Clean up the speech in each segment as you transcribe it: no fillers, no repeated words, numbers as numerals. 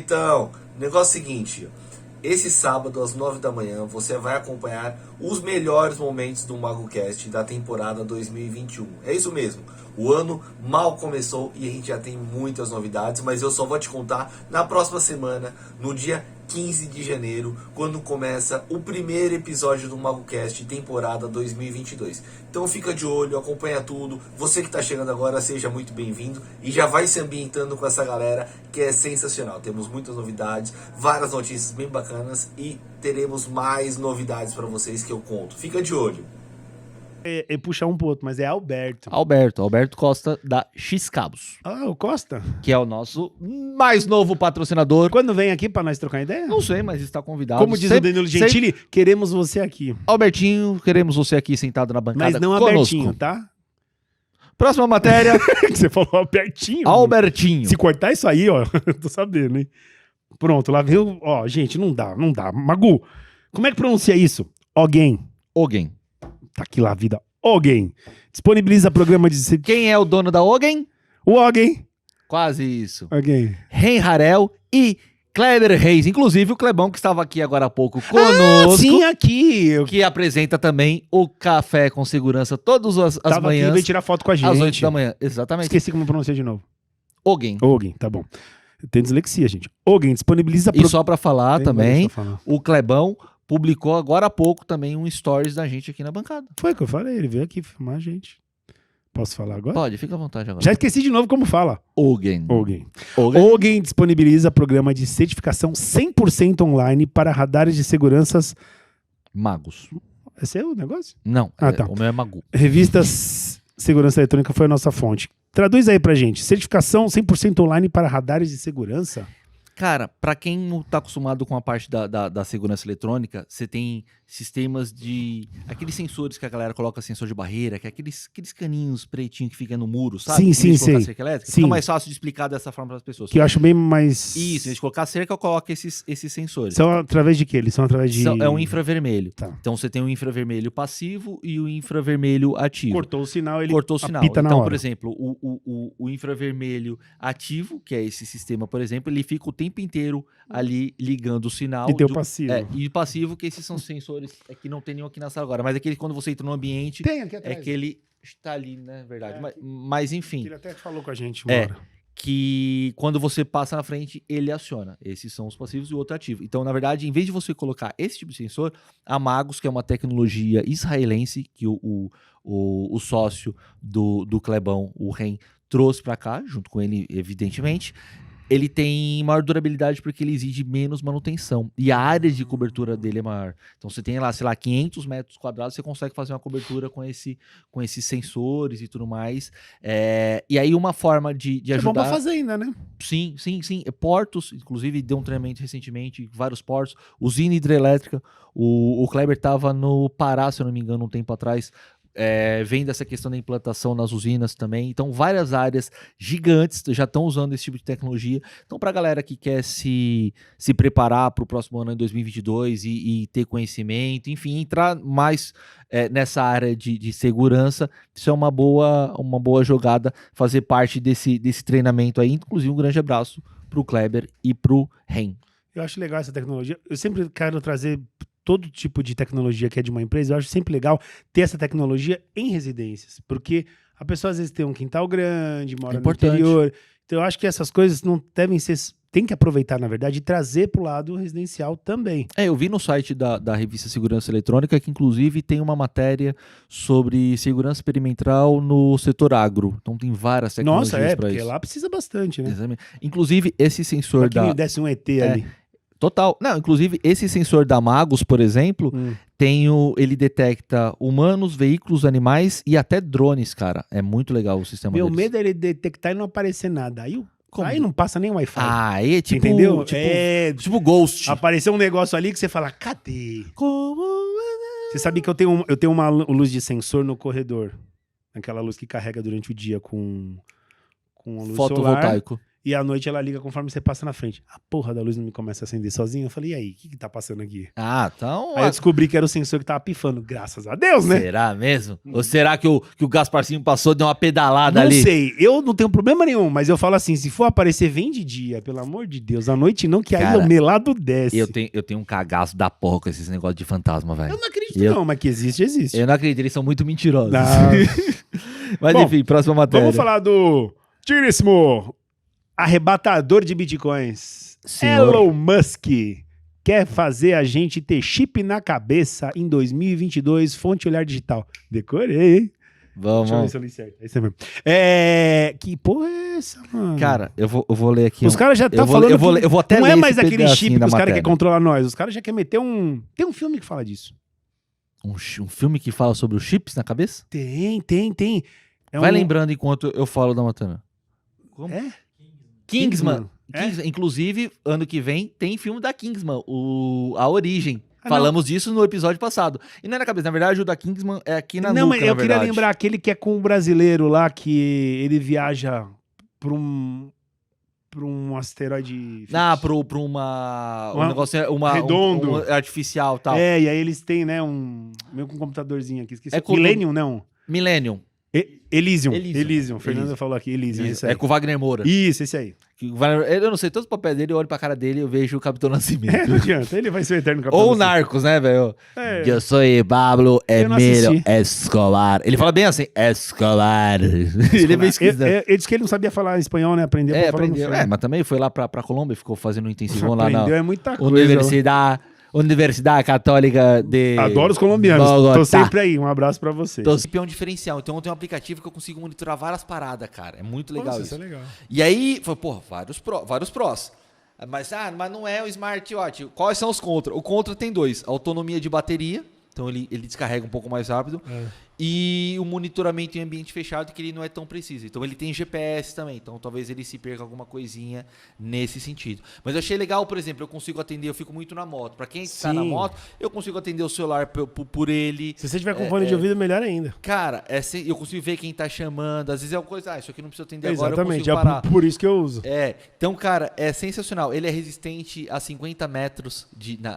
Então, o negócio é o seguinte, esse sábado às 9 da manhã você vai acompanhar os melhores momentos do MagoCast da temporada 2021. É isso mesmo, o ano mal começou e a gente já tem muitas novidades, mas eu só vou te contar na próxima semana, no dia 15 de janeiro, quando começa o primeiro episódio do MagoCast temporada 2022. Então fica de olho, acompanha tudo. Você que está chegando agora, seja muito bem-vindo e já vai se ambientando com essa galera que é sensacional. Temos muitas novidades, várias notícias bem bacanas e teremos mais novidades para vocês que eu conto. Fica de olho. É puxar um pro outro, mas é Alberto. Alberto Costa da X-Cabos, Ah, o Costa? que é o nosso mais novo patrocinador. Quando vem aqui pra nós trocar ideia? Não sei, mas está convidado. Como diz o Danilo Gentili, queremos você aqui. Albertinho, queremos você aqui sentado na bancada Mas não conosco. Albertinho, tá? Próxima matéria, Você falou Albertinho. Albertinho. Se cortar isso aí, ó, eu tô sabendo, hein? Pronto, lá veio. Ó, gente, não dá. Magu, como é que pronuncia isso? Alguém. Tá aqui lá a vida. Alguém. Disponibiliza programa de... Quem é o dono da Ogen? O alguém. Quase isso. Alguém. Ren Harel e Kleber Reis. Inclusive o Clebão que estava aqui agora há pouco conosco. Sim, aqui. Eu Que apresenta também o Café com Segurança todas as tava manhãs. aqui, veio tirar foto com a gente. Às 8 da manhã. Exatamente. Esqueci como pronunciar de novo. Ogen. Alguém, tá bom. Eu tenho dislexia, gente. Alguém disponibiliza... E só pra falar Tem também, mais pra falar. o Clebão publicou agora há pouco também um stories da gente aqui na bancada. Foi o que eu falei, ele veio aqui filmar a gente. Posso falar agora? Pode, fica à vontade agora. Já esqueci de novo como fala. Ogen. Alguém. Alguém disponibiliza programa de certificação 100% online para radares de seguranças. Magos. Esse é o negócio? Não, Tá. o meu é Magu. Revistas Segurança Eletrônica foi a nossa fonte. Traduz aí pra gente. Certificação 100% online para radares de segurança? Cara, pra quem não tá acostumado com a parte da segurança eletrônica, você tem sistemas de... Aqueles sensores que a galera coloca sensor de barreira, que é aqueles caninhos pretinhos que ficam no muro, sabe? Sim, Em vez de colocar sei. cerca elétrica, Sim. fica mais fácil de explicar dessa forma para as pessoas. Que eu acho bem mais... Isso, em vez de colocar cerca, eu coloco esses sensores. São através de quê? Eles são através de... É um infravermelho. Tá. Então você tem o infravermelho passivo e o infravermelho ativo. Cortou o sinal, ele Cortou o sinal. apita na Então, hora. por exemplo, o infravermelho ativo, que é esse sistema, por exemplo, ele fica o tempo inteiro ali ligando o sinal. E tem o passivo. E o passivo, que esses são sensores que não tem nenhum aqui na sala agora, mas aquele quando você entra no ambiente, Tem aqui é atrás. que ele está ali, né, verdade. É, Mas enfim, Ele até falou com a gente uma É. hora. que quando você passa na frente, ele aciona. Esses são os passivos e o outro ativo. Então, na verdade, em vez de você colocar esse tipo de sensor, a Magos, que é uma tecnologia israelense, que o sócio do Clebão, o Ren, trouxe para cá, junto com ele, evidentemente, ele tem maior durabilidade porque ele exige menos manutenção. E a área de cobertura dele é maior. Então você tem lá, sei lá, 500 metros quadrados, você consegue fazer uma cobertura com esses sensores e tudo mais. E aí uma forma de É bom ajudar... pra fazenda, né? Sim. Portos, inclusive deu um treinamento recentemente, vários portos. Usina hidrelétrica. O Kleber estava no Pará, se eu não me engano, um tempo atrás, vendo essa questão da implantação nas usinas também. Então, várias áreas gigantes já estão usando esse tipo de tecnologia. Então, para a galera que quer se preparar para o próximo ano, em 2022, e ter conhecimento, enfim, entrar mais nessa área de segurança, isso é uma boa jogada, fazer parte desse treinamento aí. Inclusive, um grande abraço para o Kleber e para o Ren. Eu acho legal essa tecnologia. Eu sempre quero trazer todo tipo de tecnologia que é de uma empresa. Eu acho sempre legal ter essa tecnologia em residências, porque a pessoa às vezes tem um quintal grande, mora no Importante. interior. Então eu acho que essas coisas não devem ser... Tem que aproveitar, na verdade, e trazer pro lado residencial também. Eu vi no site da revista Segurança Eletrônica que, inclusive, tem uma matéria sobre segurança perimetral no setor agro. Então, tem várias tecnologias Nossa, para porque isso. lá precisa bastante, né? Exatamente. Inclusive, esse sensor Pra que me desse um ET ali. Total. Não, inclusive, esse sensor da Magos, por exemplo, ele detecta humanos, veículos, animais e até drones, cara. É muito legal o sistema Meu deles. medo é ele detectar e não aparecer nada. Como? Aí não passa nem Wi-Fi. Aí é tipo... Entendeu? Tipo Ghost. Apareceu um negócio ali que você fala, cadê? Você sabe que eu tenho uma luz de sensor no corredor. Aquela luz que carrega durante o dia com a luz solar. Fotovoltaico. E à noite ela liga conforme você passa na frente. A porra da luz não me começa a acender sozinha. Eu falei, e aí, o que tá passando aqui? Ah, então... Aí eu descobri que era o sensor que tava pifando. Graças a Deus, né? Será mesmo? Ou será que o Gasparzinho passou, deu uma pedalada Não ali? sei, eu não tenho problema nenhum, mas eu falo assim, se for aparecer, vem de dia, pelo amor de Deus. À noite não, que aí Cara, o melado desce. Eu tenho um cagaço da porra com esses negócios de fantasma, velho. Eu não acredito Eu- não, mas que existe, existe. Eu não acredito, eles são muito mentirosos. Não. Mas Bom, enfim, próxima matéria. Vamos falar do digníssimo arrebatador de bitcoins. Senhor. Elon Musk quer fazer a gente ter chip na cabeça em 2022, fonte Olhar Digital. Decorei, hein? Deixa eu ver Vamos. se eu li certo. É isso mesmo. Que porra é essa, mano? Cara, eu vou ler aqui. Os caras já estão falando que eu vou até não ler é mais esse aquele pedacinho chip que da os caras matéria. querem controlar nós. Os caras já querem meter um... Tem um filme que fala disso. Um filme que fala sobre os chips na cabeça? Tem. É Vai um- lembrando enquanto eu falo da matéria. Como? É? Kingsman. É? Inclusive, ano que vem tem filme da Kingsman, A Origem. Ah, Falamos disso no episódio passado. E não é na cabeça, na verdade, o da Kingsman é aqui na Não, nuca, mas eu na queria verdade. lembrar aquele que é com o brasileiro lá, que ele viaja pra um asteroide... Ah, pra um Uma- negócio, redondo. um artificial e tal. É, e aí eles têm, né, meio com um computadorzinho aqui. Esqueci. É com o Millennium, não. Millennium. Elysium. Elysium. Elysium. O Fernando Elysium. falou aqui, Elysium. Isso aí. É com o Wagner Moura. Isso, esse aí. Eu não sei, todos os papéis dele, eu olho pra cara dele e eu vejo o Capitão Nascimento. Não adianta, ele vai ser o eterno capitão. Ou o assim. Narcos, né, velho? É. Eu sou Pablo Eu não Emílio assisti. Escobar. Ele fala bem assim, Escobar. Ele é bem esquisito. Ele disse que ele não sabia falar espanhol, né? Aprendeu pra falar no aprendeu. filme. Mas também foi lá pra Colômbia, ficou fazendo um intensivão lá Aprendeu, na é muita coisa. Universidade Católica de Adoro os colombianos. Bogotá. Tô sempre aí. Um abraço pra vocês. É um diferencial. Então eu tenho um aplicativo que eu consigo monitorar várias paradas, cara. É muito legal Nossa, isso. é legal. E aí, foi, porra, vários prós. Mas não é o smartwatch. Quais são os contra? O contra tem dois. Autonomia de bateria. Então ele descarrega um pouco mais rápido. E o monitoramento em ambiente fechado, que ele não é tão preciso. Então ele tem GPS também. Então talvez ele se perca alguma coisinha nesse sentido. Mas eu achei legal, por exemplo, eu consigo atender, eu fico muito na moto. Pra quem está na Sim. moto, eu consigo atender o celular por ele. Se você tiver com fone de ouvido, melhor ainda. Cara, eu consigo ver quem tá chamando. Às vezes é uma coisa, isso aqui não precisa atender agora, eu Exatamente. consigo parar. Por isso que eu uso. Então, cara, é sensacional. Ele é resistente a 50 metros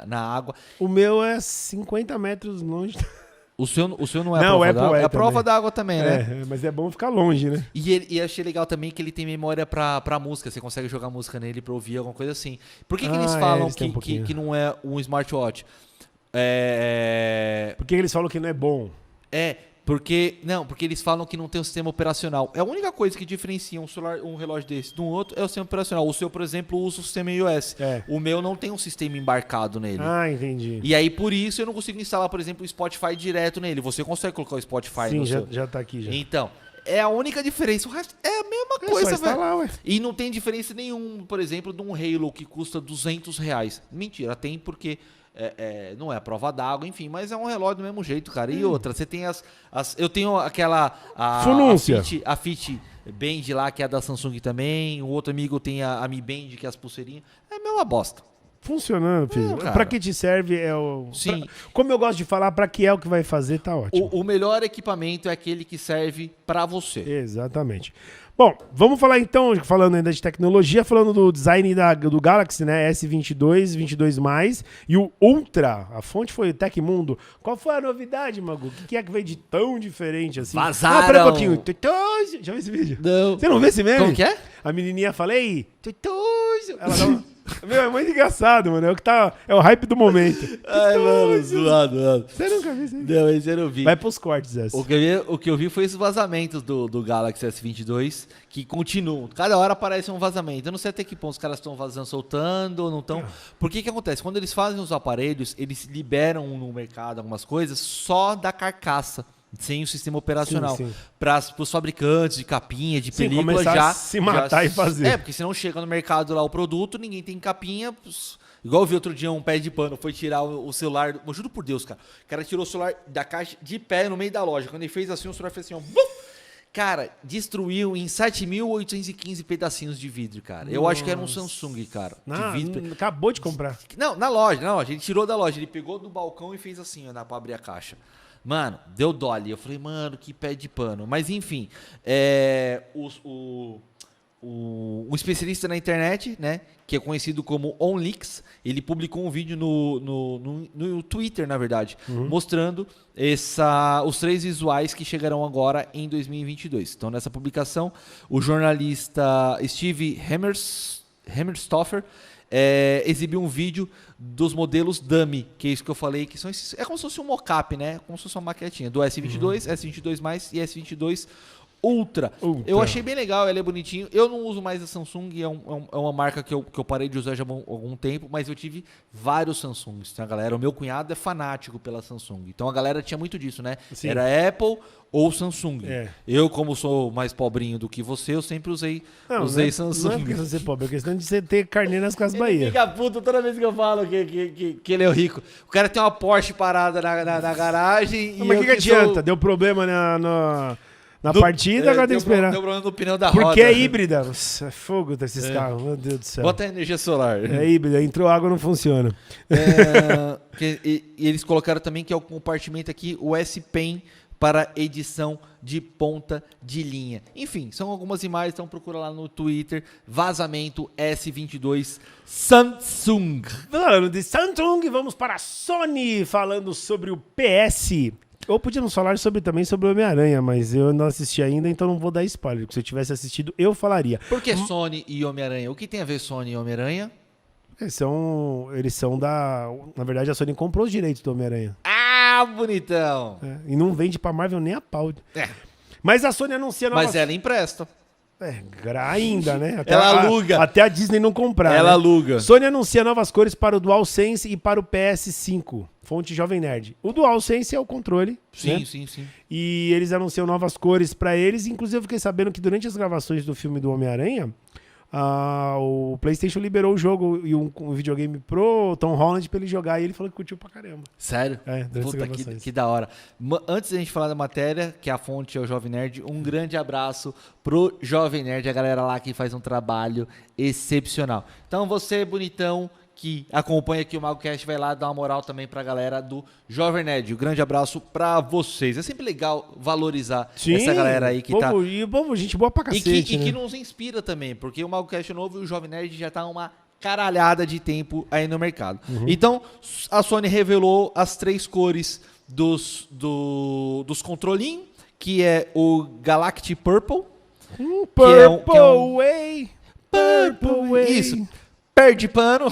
na água. O meu é 50 metros longe. O seu não é Não, a prova d'água? É a também. prova d'água também, né? Mas é bom ficar longe, né? E achei legal também que ele tem memória pra música. Você consegue jogar música nele pra ouvir alguma coisa assim. Por que eles falam eles têm um pouquinho. que não é um smartwatch? Por que eles falam que não é bom? Porque eles falam que não tem um sistema operacional. É a única coisa que diferencia um relógio desse de um outro é o sistema operacional. O seu, por exemplo, usa o sistema iOS. O meu não tem um sistema embarcado nele. Ah, entendi. E aí, por isso, eu não consigo instalar, por exemplo, o Spotify direto nele. Você consegue colocar o Spotify Sim, no já, seu... já tá aqui já. Então, é a única diferença. O resto é a mesma É coisa, só velho. instalar, ué. E não tem diferença nenhuma, por exemplo, de um Halo que custa R$200. Mentira, tem porque não é a prova d'água, enfim, mas é um relógio do mesmo jeito, cara. E outra, você tem eu tenho aquela... Funúncia. A Fit Band lá, que é a da Samsung também. O outro amigo tem a Mi Band, que é as pulseirinhas. É a mesma bosta. Funcionando, filho. cara. Pra que te serve é o... Sim. Como eu gosto de falar, pra que é o que vai fazer, tá ótimo. O melhor equipamento é aquele que serve pra você. Exatamente. Bom, vamos falar então, falando ainda de tecnologia, falando do design do Galaxy, né? S22, 22+, e o Ultra, a fonte foi o Tecmundo. Qual foi a novidade, Magu? O que é que veio de tão diferente assim? Vazaram! Ah, pera um pouquinho. Já viu esse vídeo? Não. Você não vê esse meme? Como que é? A menininha fala, ei, ela dá uma... Meu, é muito engraçado, mano. É o hype do momento. Ai, mano, zoado. Você nunca viu isso aí? Não, esse eu não vi. Vai pros cortes essa. O que eu vi foi esses vazamentos do Galaxy S22 que continuam. Cada hora aparece um vazamento. Eu não sei até que ponto os caras estão vazando, soltando ou não estão. Por que acontece? Quando eles fazem os aparelhos, eles liberam no mercado algumas coisas só da carcaça. Sem o sistema operacional. Sim. Para os fabricantes de capinha, de Sim, película começar já a se matar e fazer. Porque senão chega no mercado lá o produto, ninguém tem capinha. Igual eu vi outro dia um pé de pano, foi tirar o celular. Eu juro por Deus, cara. O cara tirou o celular da caixa de pé no meio da loja. Quando ele fez assim, o celular fez assim, ó. Bum! Cara, destruiu em 7.815 pedacinhos de vidro, cara. Eu acho que era um Samsung, cara. De vidro. Acabou de comprar. Não, na loja. Ele tirou da loja. Ele pegou do balcão e fez assim, ó, pra abrir a caixa. Mano, deu dó ali. Eu falei, mano, que pé de pano. Mas enfim, um especialista na internet, né, que é conhecido como OnLeaks, ele publicou um vídeo no Twitter, na verdade, mostrando os 3 visuais que chegarão agora em 2022. Então, nessa publicação, o jornalista Steve Hammerstoffer exibiu um vídeo dos modelos dummy, que é isso que eu falei, que são esses, é como se fosse um mockup, né, como se fosse uma maquetinha do S22, S22+, e S22 Ultra. Eu achei bem legal, ele é bonitinho. Eu não uso mais a Samsung, é uma marca que eu parei de usar já há algum tempo, mas eu tive vários Samsungs, tá, galera? O meu cunhado é fanático pela Samsung. Então a galera tinha muito disso, né? Sim. Era Apple ou Samsung. É. Eu, como sou mais pobrinho do que você, eu sempre usei Samsung. Não é questão de ser pobre, é questão de você ter carnê nas Casas Bahia. Ele fica puto toda vez que eu falo que ele é rico. O cara tem uma Porsche parada na garagem. Mas o que adianta? Deu problema na partida, agora tem que esperar. Deu problema no pneu da roda. Porque é híbrida. Nossa, é fogo esses carros, meu Deus do céu. Bota a energia solar. É híbrida, entrou água, não funciona. E eles colocaram também que é o compartimento aqui, o S-Pen para edição de ponta de linha. Enfim, são algumas imagens, então procura lá no Twitter, vazamento S22 Samsung. Falando de Samsung, vamos para a Sony, falando sobre o PS. Ou podíamos falar também sobre o Homem-Aranha, mas eu não assisti ainda, então não vou dar spoiler. Porque se eu tivesse assistido, eu falaria. Por que Sony e Homem-Aranha? O que tem a ver Sony e Homem-Aranha? Eles são da... Na verdade, a Sony comprou os direitos do Homem-Aranha. Ah, bonitão! E não vende pra Marvel nem a pau. É. Mas a Sony anuncia novas... Mas ela empresta. Ainda, né? Ela aluga. Até a Disney não comprar. Ela né? aluga. Sony anuncia novas cores para o DualSense e para o PS5. Fonte Jovem Nerd. O DualSense é o controle. Sim, né? sim. E eles anunciam novas cores para eles. Inclusive, eu fiquei sabendo que durante as gravações do filme do Homem-Aranha, o PlayStation liberou o jogo e um videogame pro Tom Holland pra ele jogar. E ele falou que curtiu pra caramba. Sério? Durante as Puta, gravações. que da hora. Antes da gente falar da matéria, que a fonte é o Jovem Nerd, um grande abraço pro Jovem Nerd, a galera lá que faz um trabalho excepcional. Então você, bonitão, que acompanha aqui o MagoCast, vai lá dar uma moral também pra galera do Jovem Nerd. Um grande abraço pra vocês. É sempre legal valorizar essa galera aí que tá... E o povo, gente boa pra cacete, E né? que nos inspira também, porque o MagoCast novo e o Jovem Nerd já tá uma caralhada de tempo aí no mercado. Então, a Sony revelou as 3 cores dos controlinhos, que é o Galactic Purple. Purple Way. Purple Way. Isso. Perde pano.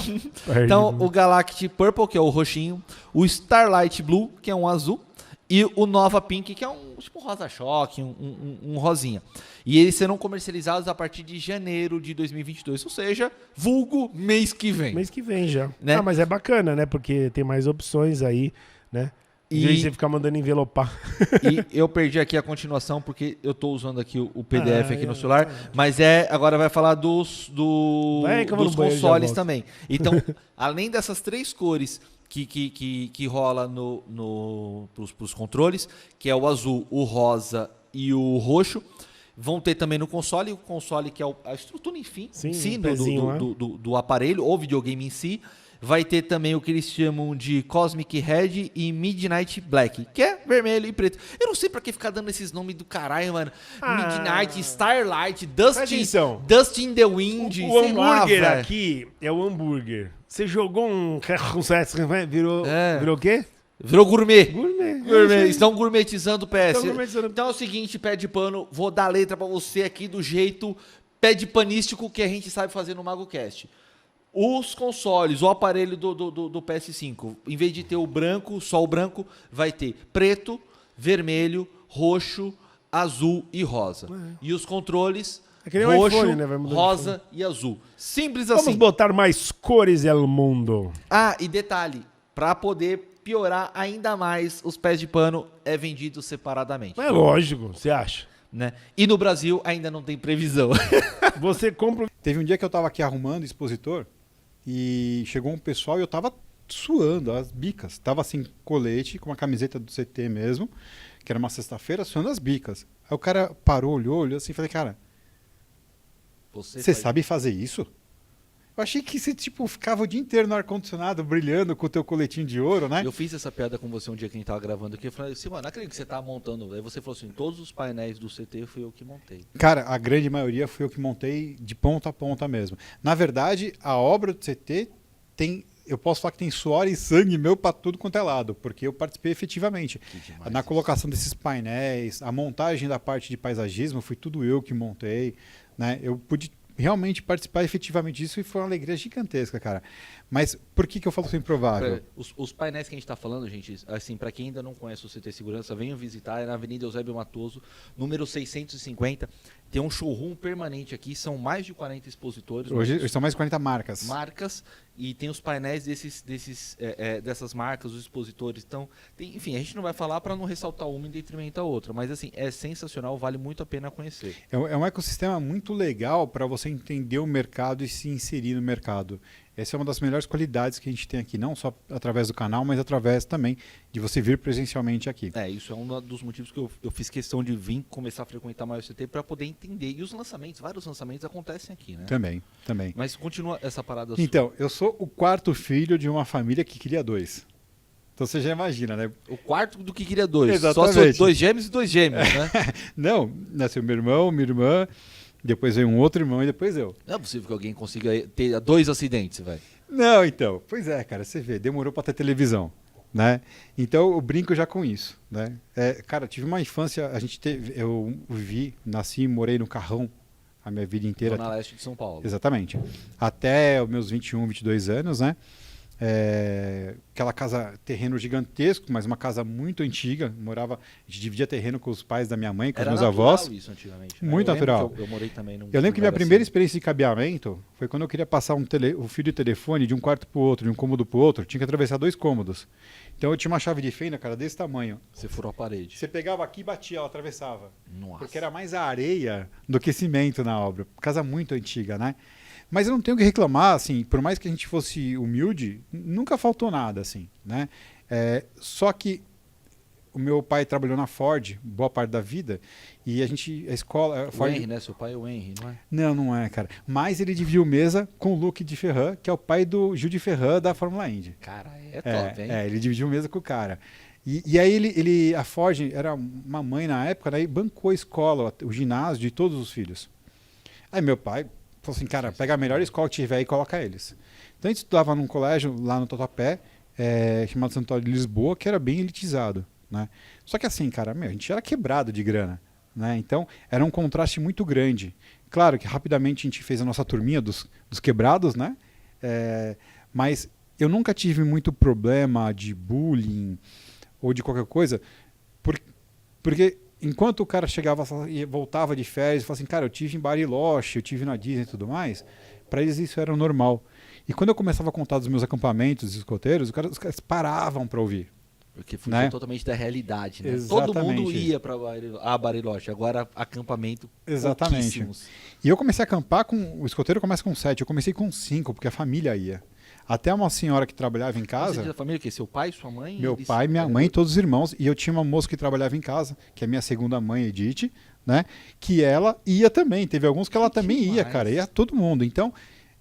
Então, o Galactic Purple, que é o roxinho. O Starlight Blue, que é um azul. E o Nova Pink, que é tipo um rosa-choque, um rosinha. E eles serão comercializados a partir de janeiro de 2022. Ou seja, vulgo mês que vem. Mês que vem já. Né? Mas é bacana, né? Porque tem mais opções aí, né? E aí você ficar mandando envelopar. E eu perdi aqui a continuação porque eu tô usando aqui o PDF aqui no celular, mas agora vai falar dos consoles também. Então, além dessas 3 cores que rola pros controles, que é o azul, o rosa e o roxo, vão ter também no console, o console que é a estrutura, enfim, do aparelho, ou videogame em si. Vai ter também o que eles chamam de Cosmic Red e Midnight Black, que é vermelho e preto. Eu não sei pra que ficar dando esses nomes do caralho, mano. Midnight, Starlight, Dust in the Wind, O hambúrguer aqui é o hambúrguer. Você jogou virou o quê? Virou gourmet. Gourmet. Estão gourmetizando o PS. Então é o seguinte, pé de pano, vou dar a letra pra você aqui do jeito pé de panístico que a gente sabe fazer no MagoCast. Os consoles, o aparelho do PS5, em vez de ter o branco, só o branco, vai ter preto, vermelho, roxo, azul e rosa. E os controles, roxo, iPhone, né? Rosa e azul. Simples assim. Vamos botar mais cores no mundo. Ah, e detalhe, para poder piorar ainda mais, os pés de pano é vendido separadamente. É lógico, você acha? Né? E no Brasil ainda não tem previsão. Você compra... Teve um dia que eu tava aqui arrumando o expositor e chegou um pessoal e eu tava suando as bicas. Tava assim, colete, com uma camiseta do CT mesmo, que era uma sexta-feira, suando as bicas. Aí o cara parou, olhou assim e falei, cara, você sabe fazer isso? Eu achei que você, tipo, ficava o dia inteiro no ar-condicionado, brilhando com o teu coletinho de ouro, né? Eu fiz essa piada com você um dia que a gente tava gravando aqui. Eu falei assim, mano, não acredito que você tá montando. Aí você falou assim, todos os painéis do CT fui eu que montei. Cara, a grande maioria foi eu que montei de ponta a ponta mesmo. Na verdade, a obra do CT tem... Eu posso falar que tem suor e sangue meu para tudo quanto é lado, porque eu participei efetivamente. Na colocação desses painéis, a montagem da parte de paisagismo, foi tudo eu que montei, né? Eu pude realmente participar efetivamente disso e foi uma alegria gigantesca, cara. Mas por que eu falo que é improvável? Os painéis que a gente está falando, gente, assim, para quem ainda não conhece o CT Segurança, venham visitar, é na Avenida Eusébio Matoso, número 650. Tem um showroom permanente aqui, são mais de 40 expositores. Hoje são mais de 40 marcas. Marcas, e tem os painéis dessas marcas, os expositores. Então, enfim, a gente não vai falar para não ressaltar uma em detrimento da outra, mas assim, é sensacional, vale muito a pena conhecer. É um ecossistema muito legal para você entender o mercado e se inserir no mercado. Essa é uma das melhores qualidades que a gente tem aqui, não só através do canal, mas através também de você vir presencialmente aqui. Isso é um dos motivos que eu fiz questão de vir começar a frequentar mais o CT para poder entender. E os lançamentos, vários lançamentos acontecem aqui, né? Também. Mas continua essa parada Então, eu sou o quarto filho de uma família que queria 2. Então você já imagina, né? O quarto do que queria 2. Exatamente. Só 2 gêmeos e 2 gêmeos, né? Não, nasceu meu irmão, minha irmã, depois veio um outro irmão e depois eu. Não é possível que alguém consiga ter 2 acidentes, velho. Não, então. Pois é, cara, você vê, demorou para ter televisão, né? Então eu brinco já com isso, né? Cara, tive uma infância, eu nasci e morei no Carrão a minha vida inteira. Zona Leste de São Paulo. Exatamente. Até os meus 21, 22 anos, né? Aquela casa, terreno gigantesco, mas uma casa muito antiga. A gente dividia terreno com os pais da minha mãe, com os meus avós. Isso antigamente, né? Muito natural. Eu morei também Eu lembro que minha primeira experiência de cabeamento foi quando eu queria passar o fio de telefone de um quarto para o outro, de um cômodo para o outro. Tinha que atravessar 2 cômodos. Então eu tinha uma chave de fenda, cara, desse tamanho. Você furou a parede. Você pegava aqui e batia, ela atravessava. Nossa. Porque era mais a areia do que cimento na obra. Casa muito antiga, né? Mas eu não tenho que reclamar, assim, por mais que a gente fosse humilde, nunca faltou nada, assim, né? Só que o meu pai trabalhou na Ford boa parte da vida e a escola... O Henry, né? Seu pai é o Henry, não é? Não é, cara. Mas ele dividiu mesa com o Luke de Ferran, que é o pai do Gil de Ferran da Fórmula Indy. Cara, é top, hein? Ele dividiu mesa com o cara. E aí a Ford era uma mãe na época, né, e bancou a escola, o ginásio de todos os filhos. Aí meu pai falou assim, cara, pega a melhor escola que tiver e coloca eles. Então a gente estudava num colégio lá no Tatuapé, chamado Santo Antônio de Lisboa, que era bem elitizado, né? Só que assim, cara, a gente era quebrado de grana, né? Então era um contraste muito grande. Claro que rapidamente a gente fez a nossa turminha dos quebrados, né? Mas eu nunca tive muito problema de bullying ou de qualquer coisa, porque enquanto o cara chegava e voltava de férias e falava assim, cara, eu tive em Bariloche, eu tive na Disney e tudo mais, para eles isso era normal. E quando eu começava a contar dos meus acampamentos dos escoteiros, os caras paravam para ouvir. Porque fugiu totalmente da realidade, né? Exatamente. Todo mundo ia para Bariloche, agora acampamento. Exatamente. E eu comecei a acampar o escoteiro começa com 7, eu comecei com 5, porque a família ia. Até uma senhora que trabalhava em casa... Você diz a família que seu pai, sua mãe? Meu pai, minha mãe, todos os irmãos. E eu tinha uma moça que trabalhava em casa, que é minha segunda mãe, Edith, né? Que ela ia também. Teve alguns que ela também ia, cara. Ia todo mundo. Então,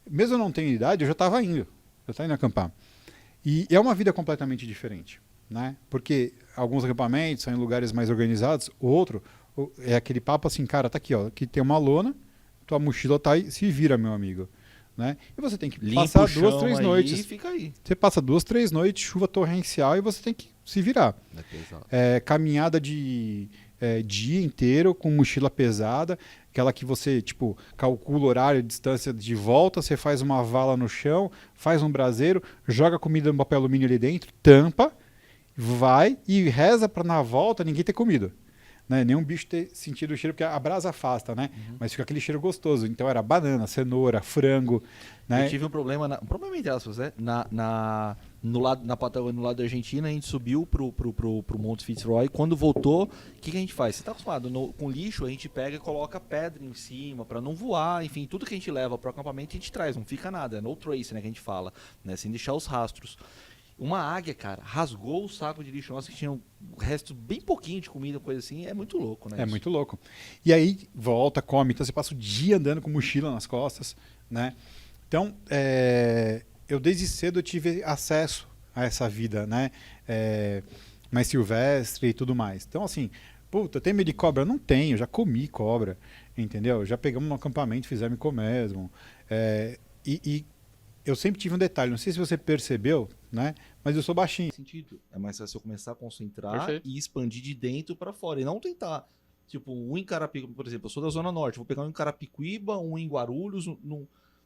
mesmo eu não tendo idade, eu já estava indo. Eu estava indo acampar. E é uma vida completamente diferente, né? Porque alguns acampamentos são em lugares mais organizados. Outro é aquele papo assim, cara, tá aqui, ó. Aqui tem uma lona, tua mochila tá aí, se vira, meu amigo. Né? E você tem que passar 2, 3 noites. E fica aí. Você passa 2, 3 noites, chuva torrencial e você tem que se virar. Caminhada de dia inteiro com mochila pesada, aquela que você tipo calcula o horário, distância de volta, você faz uma vala no chão, faz um braseiro, joga comida no papel alumínio ali dentro, tampa, vai e reza para na volta ninguém ter comido. Né? Nenhum bicho ter sentido o cheiro, porque a brasa afasta, né? Uhum. Mas fica aquele cheiro gostoso. Então era banana, cenoura, frango. Né? Eu tive um problema, problema entre aspas, né? Na Patagônia, no lado da Argentina, a gente subiu pro Monte Fitzroy. Quando voltou, o que a gente faz? Você tá acostumado com lixo, a gente pega e coloca pedra em cima para não voar. Enfim, tudo que a gente leva pro acampamento a gente traz, não fica nada. É no trace, né? Que a gente fala, né? Sem deixar os rastros. Uma águia, cara, rasgou o saco de lixo nosso, que tinha um resto bem pouquinho de comida, coisa assim. É muito louco, né? É muito louco. E aí volta, come. Então você passa o dia andando com mochila nas costas, né? Então, eu desde cedo eu tive acesso a essa vida, né? Mais silvestre e tudo mais. Então, assim, puta, tem medo de cobra? Não tenho, já comi cobra, entendeu? Já pegamos no acampamento, fizemos comesmo. E eu sempre tive um detalhe, não sei se você percebeu, né? Mas eu sou baixinho. Sentido. É mais fácil eu começar a concentrar Perfeito. e expandir de dentro para fora. E não tentar, tipo, um em Carapicuíba, por exemplo, eu sou da Zona Norte, vou pegar um em Carapicuíba, um em Guarulhos,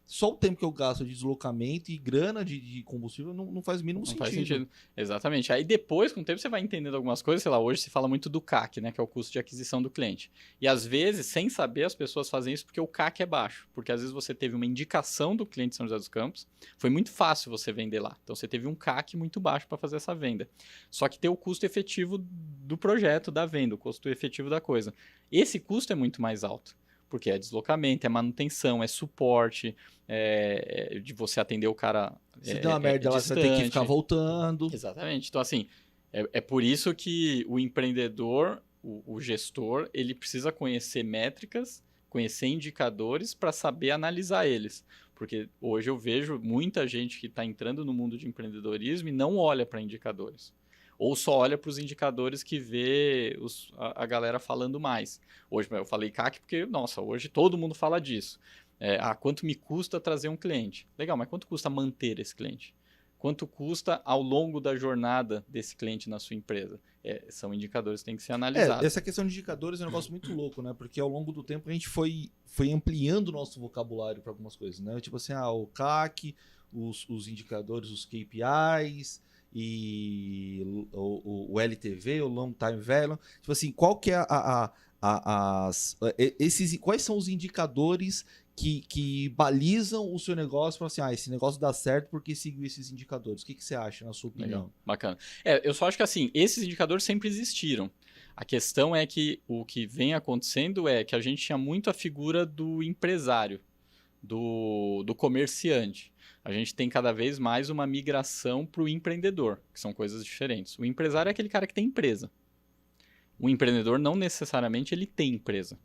só o tempo que eu gasto de deslocamento e grana de combustível não faz o mínimo Não sentido. faz sentido. Exatamente. Aí depois, com o tempo, você vai entendendo algumas coisas. Sei lá, hoje se fala muito do CAC, né? Que é o custo de aquisição do cliente. E às vezes, sem saber, as pessoas fazem isso porque o CAC é baixo. Porque às vezes você teve uma indicação do cliente de São José dos Campos. Foi muito fácil você vender lá. Então você teve um CAC muito baixo para fazer essa venda. Só que tem o custo efetivo do projeto, da venda, o custo efetivo da coisa. Esse custo é muito mais alto. Porque é deslocamento, é manutenção, é suporte, de você atender o cara. Se der uma merda, lá, você vai ter que ficar voltando. Exatamente. Então, assim, é por isso que o empreendedor, o gestor, ele precisa conhecer métricas, conhecer indicadores para saber analisar eles. Porque hoje eu vejo muita gente que está entrando no mundo de empreendedorismo e não olha para indicadores. Ou só olha para os indicadores que vê a galera falando mais. Hoje eu falei CAC porque, nossa, hoje todo mundo fala disso. Quanto me custa trazer um cliente? Legal, mas quanto custa manter esse cliente? Quanto custa ao longo da jornada desse cliente na sua empresa? São indicadores que têm que ser analisados. Essa questão de indicadores é um negócio muito louco, né? Porque ao longo do tempo a gente foi ampliando o nosso vocabulário para algumas coisas, né? Tipo assim, o CAC, os indicadores, os KPIs... e o LTV, o Long Time Value, tipo assim, qual que é quais são os indicadores que balizam o seu negócio para assim, esse negócio dá certo porque seguiu esses indicadores. O que você acha, na sua opinião? Legal, bacana. Eu só acho que assim, esses indicadores sempre existiram. A questão é que o que vem acontecendo é que a gente tinha muito a figura do empresário, do comerciante. A gente tem cada vez mais uma migração para o empreendedor, que são coisas diferentes. O empresário é aquele cara que tem empresa. O empreendedor não necessariamente ele tem empresa.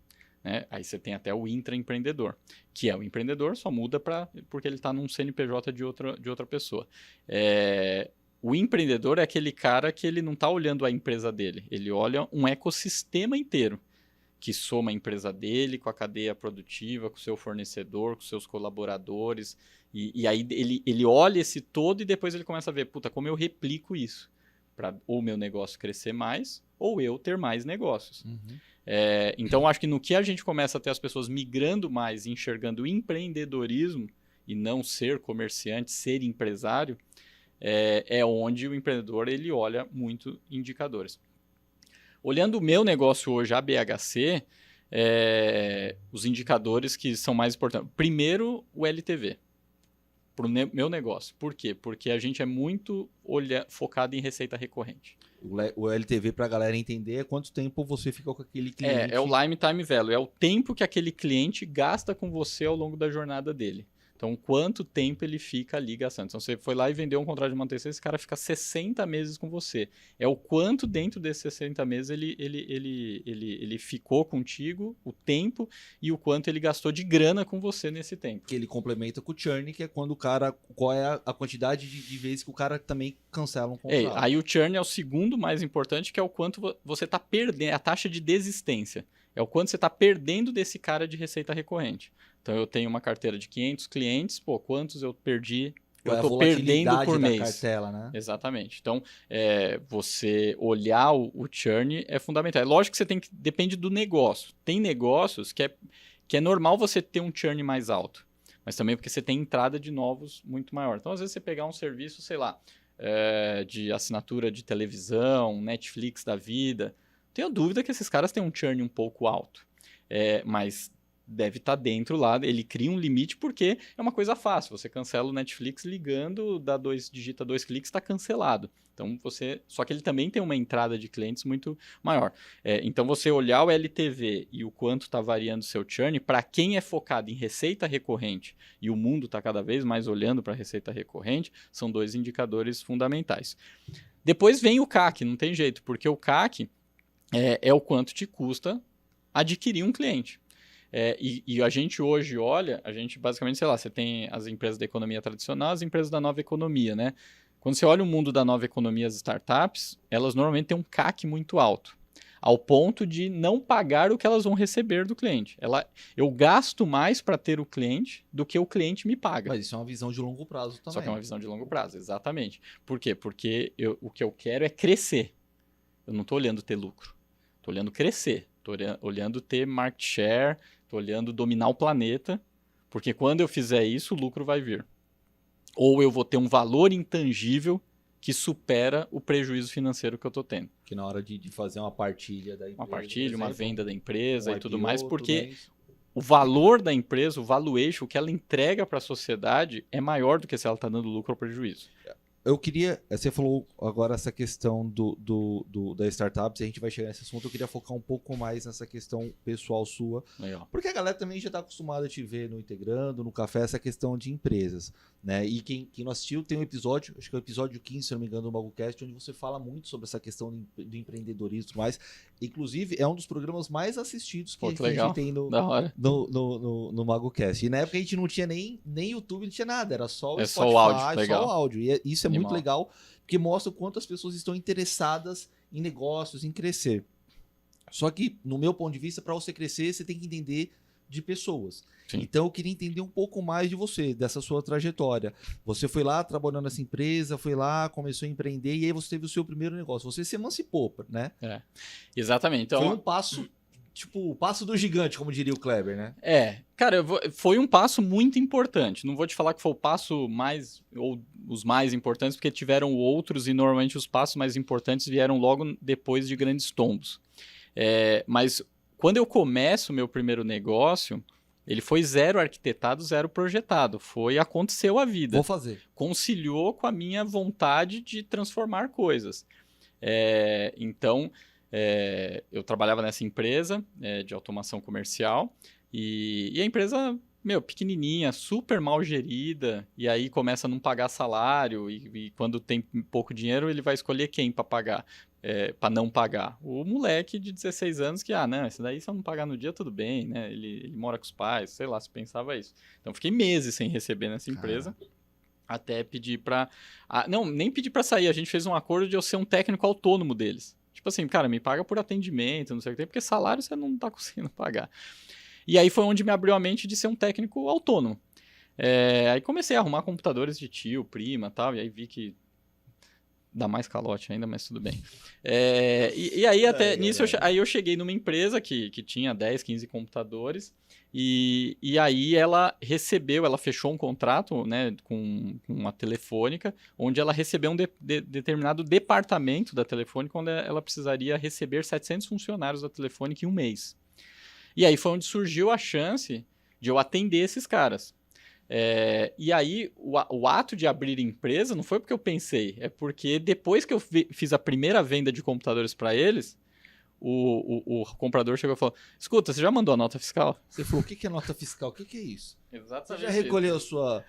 Né? Aí você tem até o intraempreendedor, que é o empreendedor, só muda porque ele está num CNPJ de outra pessoa. O empreendedor é aquele cara que ele não está olhando a empresa dele, ele olha um ecossistema inteiro, que soma a empresa dele com a cadeia produtiva, com o seu fornecedor, com seus colaboradores. E aí ele olha esse todo e depois ele começa a ver, como eu replico isso para ou meu negócio crescer mais ou eu ter mais negócios. Uhum. Então, acho que no que a gente começa a ter as pessoas migrando mais, enxergando o empreendedorismo e não ser comerciante, ser empresário, é onde o empreendedor ele olha muito indicadores. Olhando o meu negócio hoje, a BHC, os indicadores que são mais importantes. Primeiro, o LTV, para o meu negócio. Por quê? Porque a gente é muito focado em receita recorrente. O LTV, para a galera entender, é quanto tempo você fica com aquele cliente. É o Lifetime Value, é o tempo que aquele cliente gasta com você ao longo da jornada dele. Então, quanto tempo ele fica ali gastando. Então, você foi lá e vendeu um contrato de manutenção, esse cara fica 60 meses com você. É o quanto dentro desses 60 meses ele ficou contigo, o tempo, e o quanto ele gastou de grana com você nesse tempo. Que ele complementa com o churn, que é quando o cara... Qual é a quantidade de vezes que o cara também cancela um contrato. Aí o churn é o segundo mais importante, que é o quanto você está perdendo, a taxa de desistência. É o quanto você está perdendo desse cara de receita recorrente. Então, eu tenho uma carteira de 500 clientes, quantos eu perdi? Eu estou perdendo por mês. Cartela, né? Exatamente. Então, você olhar o churn é fundamental. É lógico que você tem que... Depende do negócio. Tem negócios que é normal você ter um churn mais alto. Mas também porque você tem entrada de novos muito maior. Então, às vezes, você pegar um serviço, sei lá, de assinatura de televisão, Netflix da vida... Tenho dúvida que esses caras têm um churn um pouco alto. Mas deve estar dentro lá, ele cria um limite porque é uma coisa fácil. Você cancela o Netflix ligando, digita 2 cliques, está cancelado. Então só que ele também tem uma entrada de clientes muito maior. Então você olhar o LTV e o quanto está variando o seu churn, para quem é focado em receita recorrente e o mundo está cada vez mais olhando para a receita recorrente, são 2 indicadores fundamentais. Depois vem o CAC, não tem jeito, porque o CAC é o quanto te custa adquirir um cliente. E a gente hoje olha, a gente basicamente, sei lá, você tem as empresas da economia tradicional, as empresas da nova economia, né? Quando você olha o mundo da nova economia, as startups, elas normalmente têm um CAC muito alto, ao ponto de não pagar o que elas vão receber do cliente. Eu gasto mais para ter o cliente do que o cliente me paga. Mas isso é uma visão de longo prazo também. Só que é uma visão de longo prazo, exatamente. Por quê? Porque o que eu quero é crescer. Eu não estou olhando ter lucro. Estou olhando crescer. Estou olhando ter market share. Estou olhando dominar o planeta. Porque quando eu fizer isso, o lucro vai vir. Ou eu vou ter um valor intangível que supera o prejuízo financeiro que eu estou tendo. Que na hora de fazer uma partilha da empresa. Uma partilha, uma venda da empresa e tudo IPO, mais, porque tudo isso. o valor da empresa, o valuation, o que ela entrega para a sociedade é maior do que se ela está dando lucro ou prejuízo. Eu queria, você falou agora essa questão da startups, e a gente vai chegar nesse assunto, eu queria focar um pouco mais nessa questão pessoal sua, Legal. porque a galera também já está acostumada a te ver no Integrando, no Café, essa questão de empresas, né? E quem não assistiu, tem um episódio, acho que é o episódio 15, se não me engano, do MagoCast, onde você fala muito sobre essa questão do empreendedorismo e tudo mais. Inclusive, é um dos programas mais assistidos que, Pô, a gente tem Da hora. no MagoCast. E na época a gente não tinha nem YouTube, não tinha nada, era só o É Spotify, só o áudio, legal. só o áudio. E isso é muito Animal. legal, porque mostra o quanto as pessoas estão interessadas em negócios, em crescer. Só que, no meu ponto de vista, para você crescer, você tem que entender de pessoas. Sim. Então, eu queria entender um pouco mais de você, dessa sua trajetória. Você foi lá trabalhando nessa empresa, foi lá, começou a empreender, e aí você teve o seu primeiro negócio. Você se emancipou, né? Exatamente. Então, Foi um passo, tipo, o passo do gigante, como diria o Kleber, né? Cara, foi um passo muito importante. Não vou te falar que foi o passo mais, ou os mais importantes, porque tiveram outros e normalmente os passos mais importantes vieram logo depois de grandes tombos. Mas quando eu começo o meu primeiro negócio, ele foi zero arquitetado, zero projetado. Aconteceu a vida. Vou fazer. Conciliou com a minha vontade de transformar coisas. Então, eu trabalhava nessa empresa de automação comercial e a empresa, pequenininha, super mal gerida, e aí começa a não pagar salário e quando tem pouco dinheiro ele vai escolher quem para pagar, para não pagar. O moleque de 16 anos que, não, esse daí se eu não pagar no dia tudo bem, né? Ele mora com os pais, sei lá, se pensava isso. Então fiquei meses sem receber nessa empresa. Até pedir pra... não, nem pedir pra sair. A gente fez um acordo de eu ser um técnico autônomo deles. Tipo assim, cara, me paga por atendimento, não sei o que tem, porque salário você não tá conseguindo pagar. E aí foi onde me abriu a mente de ser um técnico autônomo. Aí comecei a arrumar computadores de tio, prima e tal, e aí vi que dá mais calote ainda, mas tudo bem. E aí, até nisso, aí eu cheguei numa empresa que tinha 10, 15 computadores, e aí ela fechou um contrato, né, com uma telefônica, onde ela recebeu um determinado departamento da telefônica, onde ela precisaria receber 700 funcionários da telefônica em um mês. E aí foi onde surgiu a chance de eu atender esses caras. E aí, o ato de abrir empresa não foi porque eu pensei, é porque depois que eu fiz a primeira venda de computadores para eles, o comprador chegou e falou: escuta, você já mandou a nota fiscal? Você falou, o que é nota fiscal? O que é isso? Exatamente. Você já recolheu suas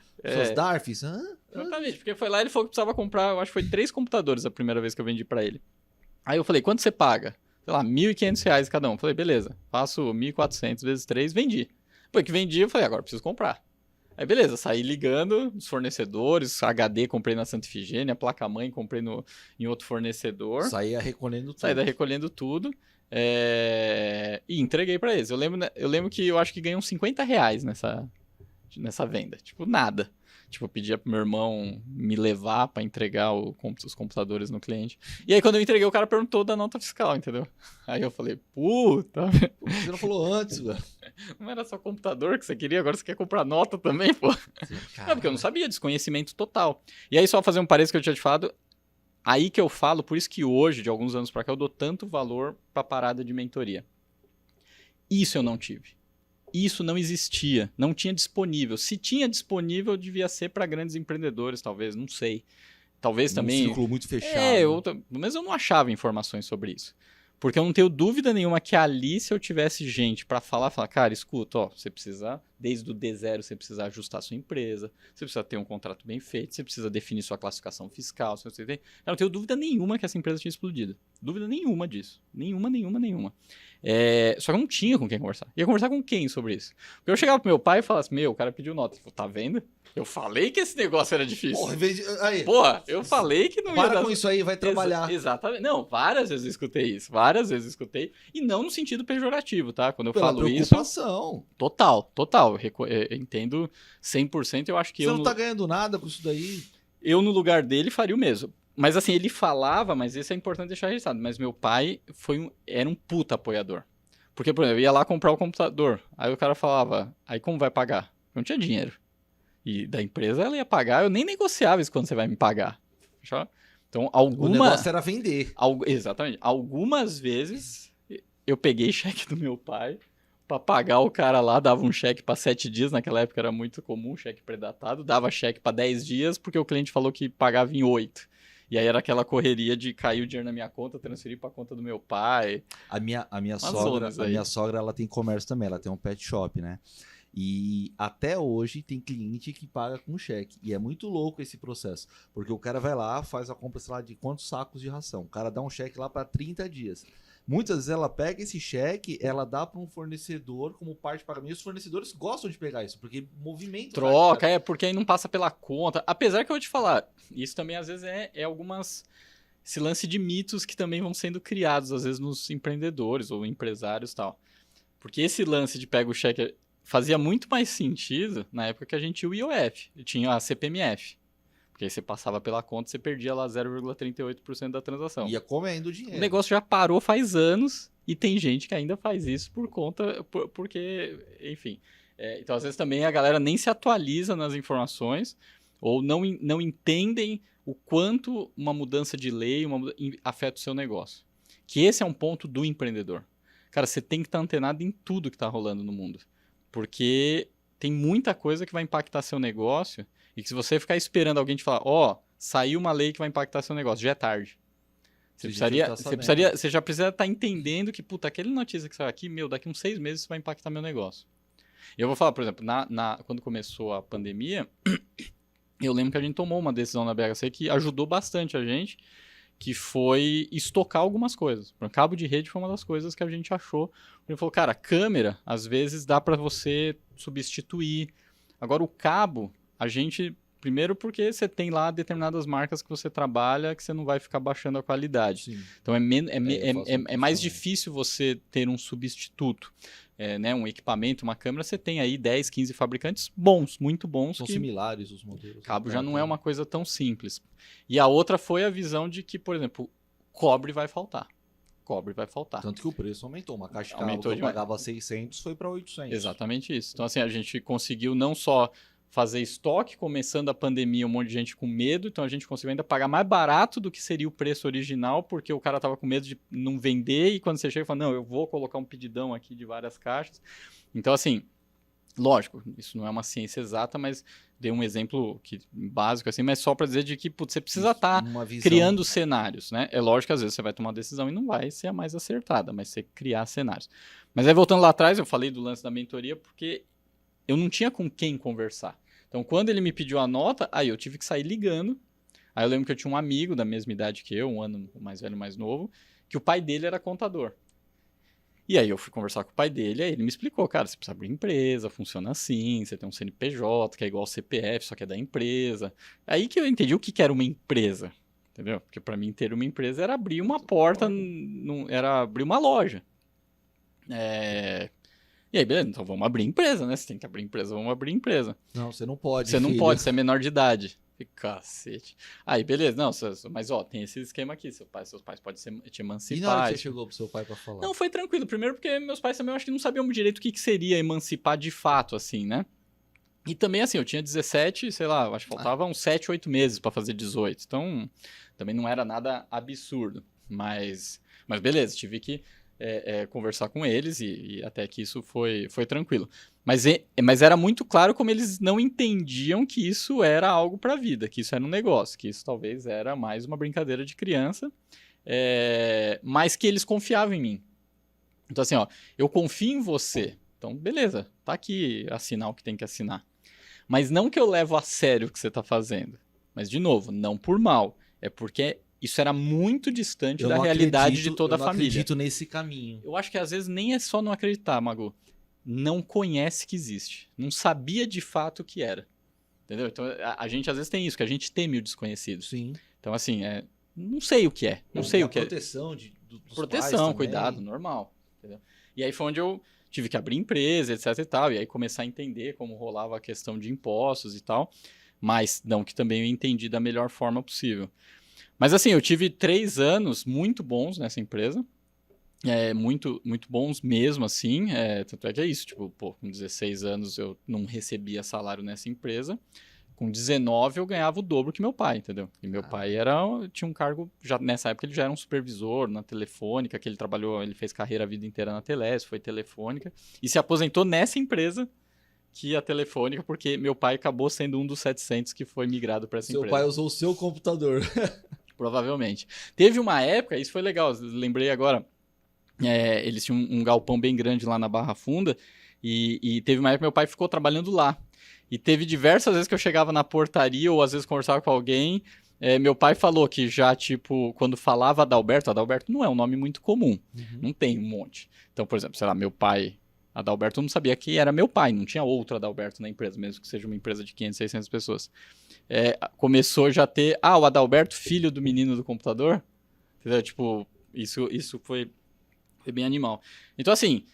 DARFs? Exatamente, porque foi lá e ele falou que precisava comprar, eu acho que foi 3 computadores a primeira vez que eu vendi para ele. Aí eu falei, quanto você paga? Sei lá, R$1.500 cada um. Falei, beleza, faço 1.400 vezes 3, vendi. Depois que vendi, eu falei, agora preciso comprar. Aí beleza, saí ligando os fornecedores, HD comprei na Santa Efigênia, placa-mãe comprei em outro fornecedor. Saía recolhendo tudo. Saí recolhendo tudo e entreguei pra eles. Eu lembro que eu acho que ganhei uns R$50 nessa venda. Tipo, nada. Tipo, eu pedia pro meu irmão me levar pra entregar os computadores no cliente. E aí, quando eu entreguei, o cara perguntou da nota fiscal, entendeu? Aí eu falei, puta... Você não falou antes, velho. Não era só computador que você queria, agora você quer comprar nota também, pô. Não, porque eu não sabia, desconhecimento total. E aí, só fazer um parênteses que eu tinha te falado, aí que eu falo, por isso que hoje, de alguns anos pra cá, eu dou tanto valor pra parada de mentoria. Isso eu não tive. Isso não existia, não tinha disponível. Se tinha disponível, devia ser para grandes empreendedores, talvez, não sei. Talvez também... Um círculo muito fechado. Mas eu não achava informações sobre isso. Porque eu não tenho dúvida nenhuma que ali, se eu tivesse gente para falar, cara, escuta, ó, você precisa Desde o D0 você precisa ajustar a sua empresa, você precisa ter um contrato bem feito, você precisa definir sua classificação fiscal. Se você tem... Eu não tenho dúvida nenhuma que essa empresa tinha explodido. Dúvida nenhuma disso. Nenhuma. Só que eu não tinha com quem conversar. Ia conversar com quem sobre isso? Porque eu chegava pro meu pai e falava assim, o cara pediu nota. Ele falou, tá vendo? Eu falei que esse negócio era difícil. Porra, em vez de... Aí, Porra, eu falei que não ia para dar... com isso aí, vai trabalhar. Exatamente. Não, várias vezes eu escutei isso. Várias vezes eu escutei. E não no sentido pejorativo, tá? Quando eu Pela falo isso... preocupação. Total. Eu entendo 100%. Eu acho que Você não tá ganhando nada com isso daí. eu, no lugar dele, faria o mesmo. Mas assim, ele falava, mas isso é importante deixar registrado. Mas meu pai era um puta apoiador. Porque, por exemplo, eu ia lá comprar o computador. Aí o cara falava, aí como vai pagar? Eu não tinha dinheiro. E da empresa ela ia pagar, eu nem negociava isso quando você vai me pagar. Fechou? Então, O negócio era vender. Exatamente. Algumas vezes eu peguei cheque do meu pai pra pagar o cara lá, dava um cheque pra 7 dias, naquela época era muito comum, cheque predatado, dava cheque pra 10 dias porque o cliente falou que pagava em 8. E aí era aquela correria de cair o dinheiro na minha conta, transferir pra conta do meu pai. A minha zonas aí. sogra, ela tem comércio também, ela tem um pet shop, né? E até hoje tem cliente que paga com cheque. E é muito louco esse processo. Porque o cara vai lá, faz a compra, sei lá, de quantos sacos de ração. O cara dá um cheque lá para 30 dias. Muitas vezes ela pega esse cheque, ela dá para um fornecedor como parte de pagamento. E os fornecedores gostam de pegar isso, porque movimento... Troca, porque aí não passa pela conta. Apesar que eu vou te falar, isso também às vezes é algumas... Esse lance de mitos que também vão sendo criados, às vezes, nos empreendedores ou empresários e tal. Porque esse lance de pega o cheque fazia muito mais sentido na época que a gente tinha o IOF, tinha a CPMF. Porque aí você passava pela conta, você perdia lá 0,38% da transação. Ia comendo dinheiro. O negócio já parou faz anos e tem gente que ainda faz isso por conta, porque, enfim. Então, às vezes também a galera nem se atualiza nas informações ou não entendem o quanto uma mudança de lei afeta o seu negócio. Que esse é um ponto do empreendedor. Cara, você tem que estar antenado em tudo que está rolando no mundo. Porque tem muita coisa que vai impactar seu negócio e que se você ficar esperando alguém te falar, saiu uma lei que vai impactar seu negócio, já é tarde. Você já precisa estar entendendo que, aquele notícia que saiu aqui, daqui uns 6 meses isso vai impactar meu negócio. E eu vou falar, por exemplo, quando começou a pandemia, eu lembro que a gente tomou uma decisão na BHC que ajudou bastante a gente, que foi estocar algumas coisas. O cabo de rede foi uma das coisas que a gente achou. Ele falou, cara, câmera, às vezes dá para você substituir. Agora, o cabo, a gente... Primeiro porque você tem lá determinadas marcas que você trabalha que você não vai ficar baixando a qualidade. Sim. Então, é mais difícil você ter um substituto. Né, um equipamento, uma câmera, você tem aí 10, 15 fabricantes bons, muito bons. São similares os modelos. Cabo já não é uma coisa tão simples. E a outra foi a visão de que, por exemplo, cobre vai faltar. Tanto que o preço aumentou. Uma caixa de cabo que eu pagava 600 foi para 800. Exatamente isso. Então, assim, a gente conseguiu não só fazer estoque, começando a pandemia, um monte de gente com medo, então a gente conseguiu ainda pagar mais barato do que seria o preço original, porque o cara estava com medo de não vender, e quando você chega e fala, não, eu vou colocar um pedidão aqui de várias caixas. Então, assim, lógico, isso não é uma ciência exata, mas dei um exemplo básico, assim, mas só para dizer de que você precisa estar criando cenários, né? É lógico que às vezes você vai tomar uma decisão e não vai ser a mais acertada, mas você criar cenários. Mas aí, voltando lá atrás, eu falei do lance da mentoria, porque eu não tinha com quem conversar. Então, quando ele me pediu a nota, aí eu tive que sair ligando. Aí eu lembro que eu tinha um amigo da mesma idade que eu, um ano mais velho, mais novo, que o pai dele era contador. E aí eu fui conversar com o pai dele, aí ele me explicou, cara, você precisa abrir empresa, funciona assim, você tem um CNPJ, que é igual ao CPF, só que é da empresa. Aí que eu entendi o que era uma empresa, entendeu? Porque para mim ter uma empresa era abrir uma porta, era abrir uma loja. E aí, beleza, então vamos abrir empresa, né? Você tem que abrir empresa, vamos abrir empresa. Não, você não pode, Você não pode, você é menor de idade. Cacete. Aí, beleza, não, mas tem esse esquema aqui, seus pais podem te emancipar. E na hora que você chegou pro seu pai pra falar? Não, foi tranquilo. Primeiro porque meus pais também, eu acho que não sabiam direito o que seria emancipar de fato, assim, né? E também, assim, eu tinha 17, sei lá, acho que faltava uns 7, 8 meses pra fazer 18. Então, também não era nada absurdo. Mas beleza, tive que conversar com eles e até que isso foi tranquilo. Mas era muito claro como eles não entendiam que isso era algo para a vida, que isso era um negócio, que isso talvez era mais uma brincadeira de criança, mas que eles confiavam em mim. Então assim, eu confio em você Então, beleza, tá aqui assinar o que tem que assinar. Mas não que eu levo a sério o que você está fazendo. Mas, de novo, não por mal. É porque isso era muito distante da realidade de toda a família. Eu não acredito nesse caminho. Eu acho que às vezes nem é só não acreditar, Magu. Não conhece que existe. Não sabia de fato o que era. Entendeu? Então, a gente às vezes tem isso, que a gente teme o desconhecido. Sim. Então, assim, não sei o que é. Não sei o que é. Proteção dos Proteção, pais cuidado, também. normal. Entendeu? E aí foi onde eu tive que abrir empresa, etc e tal. E aí começar a entender como rolava a questão de impostos e tal. Mas não que também eu entendi da melhor forma possível. Mas assim, eu tive 3 anos muito bons nessa empresa. Muito, muito bons mesmo, assim. Tanto é que é isso, tipo, pô, com 16 anos eu não recebia salário nessa empresa. Com 19 eu ganhava o dobro que meu pai, entendeu? E meu pai tinha um cargo, já, nessa época ele já era um supervisor na Telefônica, que ele fez carreira a vida inteira na Telesp, foi Telefônica, e se aposentou nessa empresa que a Telefônica, porque meu pai acabou sendo um dos 700 que foi migrado para essa Seu empresa. pai usou o seu computador. Provavelmente. Teve uma época, isso foi legal, lembrei agora, eles tinham um galpão bem grande lá na Barra Funda, e teve uma época que meu pai ficou trabalhando lá. E teve diversas vezes que eu chegava na portaria, ou às vezes conversava com alguém, meu pai falou que já, tipo, quando falava Adalberto não é um nome muito comum, não tem um monte. Então, por exemplo, sei lá, meu pai, Adalberto, eu não sabia que era meu pai, não tinha outro Adalberto na empresa, mesmo que seja uma empresa de 500, 600 pessoas. Começou já a ter, o Adalberto, filho do menino do computador, entendeu? Tipo, isso foi bem animal. Então, assim,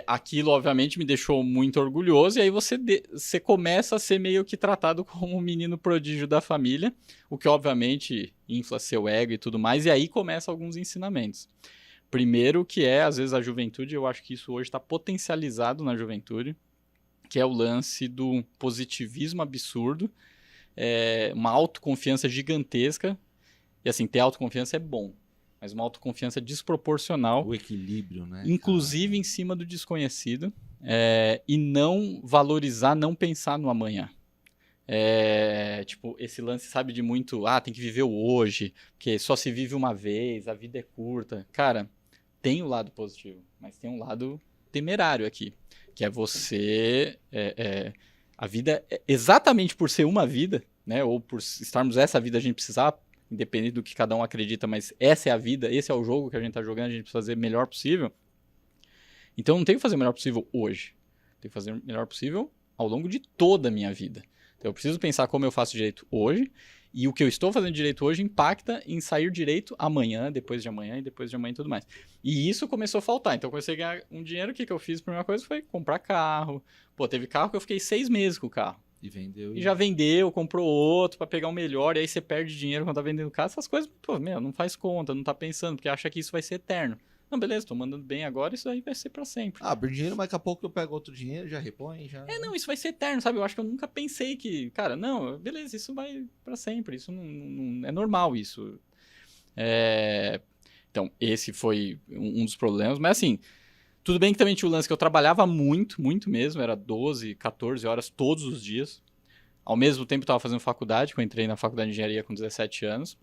aquilo, obviamente, me deixou muito orgulhoso, e aí você começa a ser meio que tratado como um menino prodígio da família, o que, obviamente, infla seu ego e tudo mais, e aí começam alguns ensinamentos. Primeiro, que às vezes, a juventude, eu acho que isso hoje está potencializado na juventude, que é o lance do positivismo absurdo, uma autoconfiança gigantesca, e assim, ter autoconfiança é bom, mas uma autoconfiança desproporcional. O equilíbrio, né? Inclusive em cima do desconhecido. E não valorizar, não pensar no amanhã. Tipo, esse lance, sabe, de muito... tem que viver o hoje, porque só se vive uma vez, a vida é curta. Cara, tem o lado positivo, mas tem um lado temerário aqui, que é você... a vida, exatamente por ser uma vida, né, ou por estarmos essa vida, a gente precisar, independente do que cada um acredita, mas essa é a vida, esse é o jogo que a gente está jogando, a gente precisa fazer o melhor possível. Então, eu não tenho que fazer o melhor possível hoje. Tenho que fazer o melhor possível ao longo de toda a minha vida. Então, eu preciso pensar como eu faço direito hoje, e o que eu estou fazendo direito hoje impacta em sair direito amanhã, depois de amanhã e depois de amanhã e tudo mais. E isso começou a faltar. Então, eu comecei a ganhar um dinheiro. O que eu fiz? A primeira coisa foi comprar carro. Pô, teve carro que eu fiquei 6 meses com o carro. E vendeu. E já vendeu, comprou outro para pegar um melhor, e aí você perde dinheiro quando tá vendendo carro. Essas coisas, pô, não faz conta, não tá pensando, porque acha que isso vai ser eterno. Não, beleza, tô mandando bem agora, isso aí vai ser para sempre. Perdi dinheiro, mas daqui a pouco eu pego outro dinheiro, já repõe, já... Não, isso vai ser eterno, sabe? Eu acho que eu nunca pensei que... Cara, não, beleza, isso vai para sempre, isso não é normal, isso. Então, esse foi um dos problemas, mas assim... Tudo bem que também tinha o lance que eu trabalhava muito, muito mesmo, era 12, 14 horas todos os dias. Ao mesmo tempo eu estava fazendo faculdade, que eu entrei na faculdade de engenharia com 17 anos.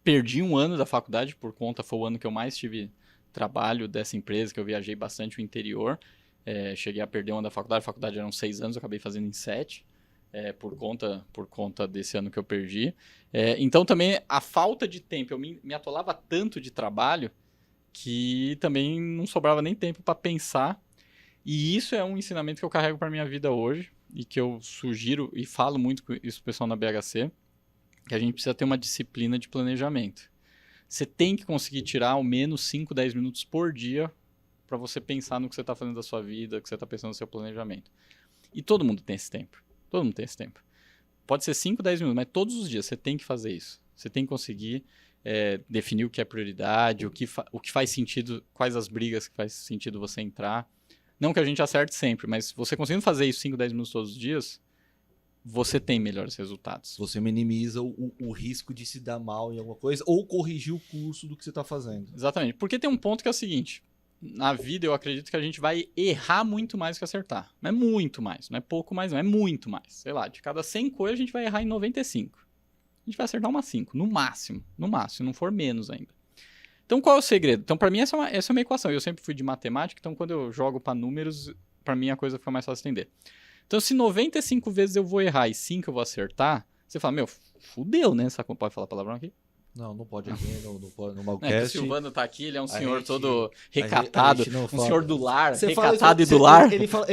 Perdi um ano da faculdade por conta, foi o ano que eu mais tive trabalho dessa empresa, que eu viajei bastante o interior. Cheguei a perder um ano da faculdade, a faculdade eram 6 anos, eu acabei fazendo em 7, por conta desse ano que eu perdi. Então também a falta de tempo, eu me atolava tanto de trabalho, que também não sobrava nem tempo para pensar. E isso é um ensinamento que eu carrego para minha vida hoje, e que eu sugiro e falo muito com isso pro pessoal na BHC, que a gente precisa ter uma disciplina de planejamento. Você tem que conseguir tirar ao menos 5, 10 minutos por dia para você pensar no que você está fazendo da sua vida, que você está pensando no seu planejamento. E todo mundo tem esse tempo. Todo mundo tem esse tempo. Pode ser 5, 10 minutos, mas todos os dias você tem que fazer isso. Você tem que conseguir definir o que é prioridade, o que faz sentido, quais as brigas que faz sentido você entrar. Não que a gente acerte sempre, mas você conseguindo fazer isso 5, 10 minutos todos os dias, você tem melhores resultados. Você minimiza o risco de se dar mal em alguma coisa ou corrigir o curso do que você está fazendo. Exatamente. Porque tem um ponto que é o seguinte, na vida eu acredito que a gente vai errar muito mais que acertar. Não é muito mais, não é pouco mais, não é muito mais. Sei lá, de cada 100 coisas a gente vai errar em 95. A gente vai acertar umas 5, no máximo, se não for menos ainda. Então, qual é o segredo? Então, para mim, essa é uma equação. Eu sempre fui de matemática, então quando eu jogo para números, para mim a coisa fica mais fácil de entender. Então, se 95 vezes eu vou errar e 5 eu vou acertar, você fala, meu, fudeu, né? Pode falar palavrão aqui? Não pode aqui no É, Malcast. que o Silvano tá aqui, ele é um senhor gente- todo recatado, a gente não um fala. senhor do lar, Você fala recatado isso- e do lar. Ele fala,